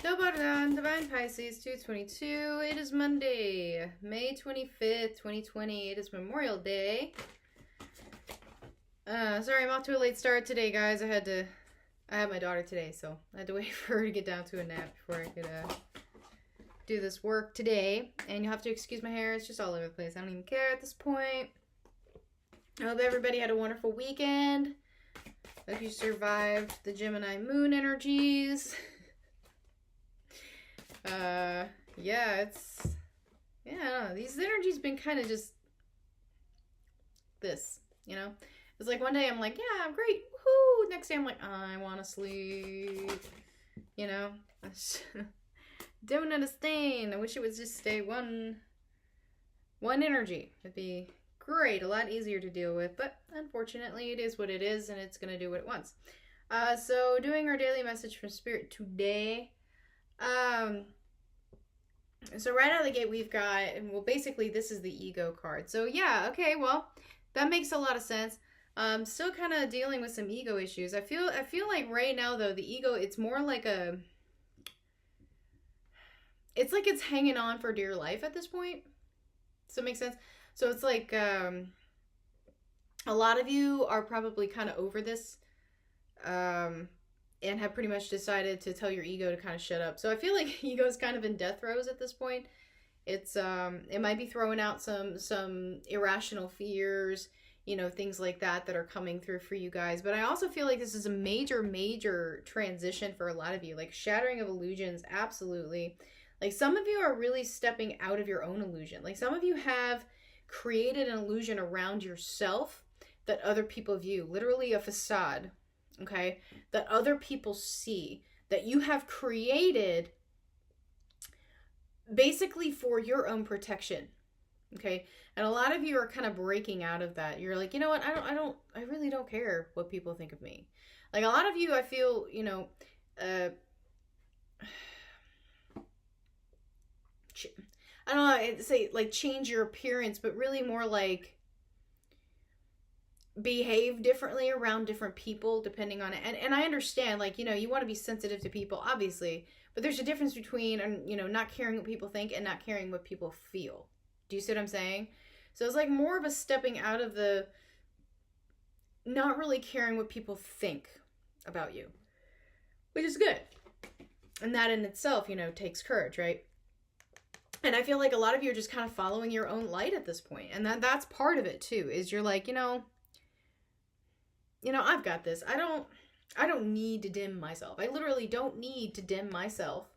No Bardon, Divine Pisces 222. It is Monday, May 25th, 2020. It is Memorial Day. Sorry, I'm off to a late start today, guys. I had my daughter today, so I had to wait for her to get down to a nap before I could do this work today. And you'll have to excuse my hair. It's just all over the place. I don't even care at this point. I hope everybody had a wonderful weekend. Hope you survived the Gemini moon energies. Yeah, I don't know. These energies been kind of just this, you know? It's like one day I'm like, yeah, I'm great, woohoo! Next day I'm like, I want to sleep, you know? Don't understand. I wish it would just stay one energy. It'd be great, a lot easier to deal with, but unfortunately it is what it is, and it's going to do what it wants. So doing our daily message from Spirit today. So right out of the gate, we've got, well, basically this is the ego card. So yeah, okay, well, that makes a lot of sense. Still kind of dealing with some ego issues. I feel like right now, though, the ego, it's more like it's like it's hanging on for dear life at this point. Does that make sense? So it's like, a lot of you are probably kind of over this, and have pretty much decided to tell your ego to kind of shut up. So I feel like ego is kind of in death throes at this point. It's it might be throwing out some irrational fears, you know, things like that are coming through for you guys. But I also feel like this is a major transition for a lot of you, like shattering of illusions. Absolutely. Like some of you are really stepping out of your own illusion. Like some of you have created an illusion around yourself that other people view, literally a facade. Okay, that other people see, that you have created basically for your own protection. Okay, and a lot of you are kind of breaking out of that. You're like, you know what, I really don't care what people think of me. Like a lot of you, I feel, you know, I don't know, I'd say like change your appearance, but really more like behave differently around different people depending on it. And I understand, like, you know, you want to be sensitive to people, obviously, but there's a difference between, you know, not caring what people think and not caring what people feel. Do you see what I'm saying? So it's like more of a stepping out of the not really caring what people think about you, which is good. And that in itself, you know, takes courage, right? And I feel like a lot of you are just kind of following your own light at this point. And that's part of it too, is you're like, you know, I've got this. I don't need to dim myself. I literally don't need to dim myself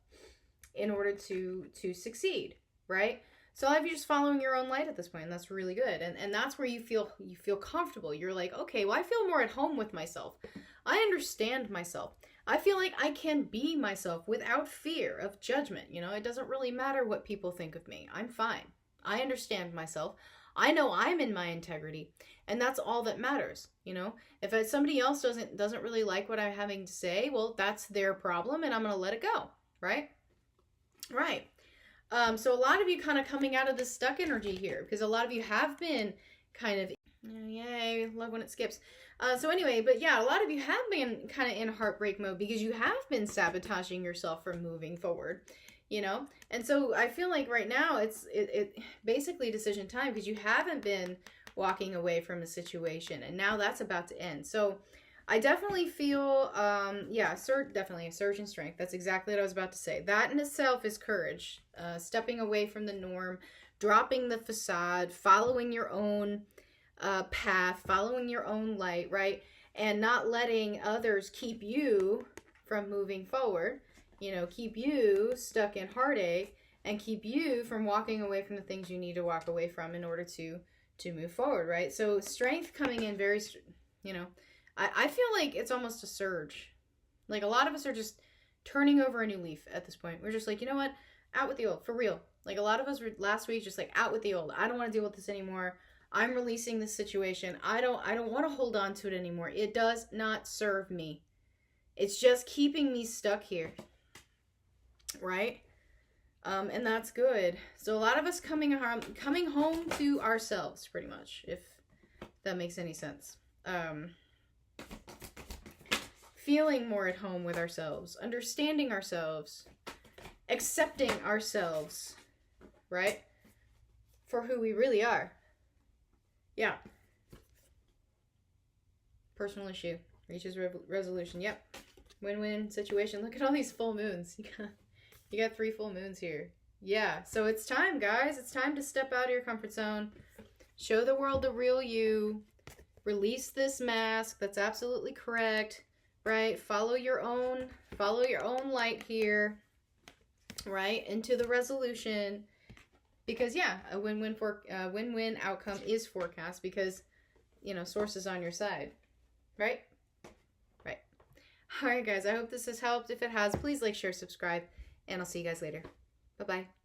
in order to succeed, right? So I've just following your own light at this point, and that's really good. And that's where you feel comfortable. You're like, okay, well, I feel more at home with myself. I understand myself. I feel like I can be myself without fear of judgment. You know, it doesn't really matter what people think of me. I'm fine. I understand myself. I know I'm in my integrity, and that's all that matters. You know, if somebody else doesn't really like what I'm having to say, well, that's their problem, and I'm going to let it go, right? Right. So a lot of you kind of coming out of this stuck energy here, because a lot of you have been kind of, yay, love when it skips. So anyway, but yeah, a lot of you have been kind of in heartbreak mode because you have been sabotaging yourself from moving forward. You know, and so I feel like right now it's basically decision time, because you haven't been walking away from a situation, and now that's about to end. So I definitely feel definitely a surge in strength. That's exactly what I was about to say. That in itself is courage, stepping away from the norm, dropping the facade, following your own path, following your own light, right? And not letting others keep you from moving forward. You know, keep you stuck in heartache, and keep you from walking away from the things you need to walk away from in order to move forward, right? So strength coming in very, you know, I feel like it's almost a surge. Like a lot of us are just turning over a new leaf at this point. We're just like, you know what? Out with the old, for real. Like a lot of us were last week just like, out with the old. I don't want to deal with this anymore. I'm releasing this situation. I don't want to hold on to it anymore. It does not serve me. It's just keeping me stuck here. Right? And that's good. So a lot of us coming home to ourselves, pretty much, if that makes any sense. feeling more at home with ourselves, understanding ourselves, accepting ourselves, right? For who we really are. Yeah. Personal issue. Reaches resolution. Yep. Win-win situation. Look at all these full moons. You got 3 full moons here. Yeah. So it's time, guys. It's time to step out of your comfort zone. Show the world the real you. Release this mask. That's absolutely correct. Right? Follow your own light here. Right? Into the resolution. Because yeah, a win-win outcome is forecast because, you know, source is on your side. Right? Right. All right, guys. I hope this has helped. If it has, please like, share, subscribe, and I'll see you guys later. Bye-bye.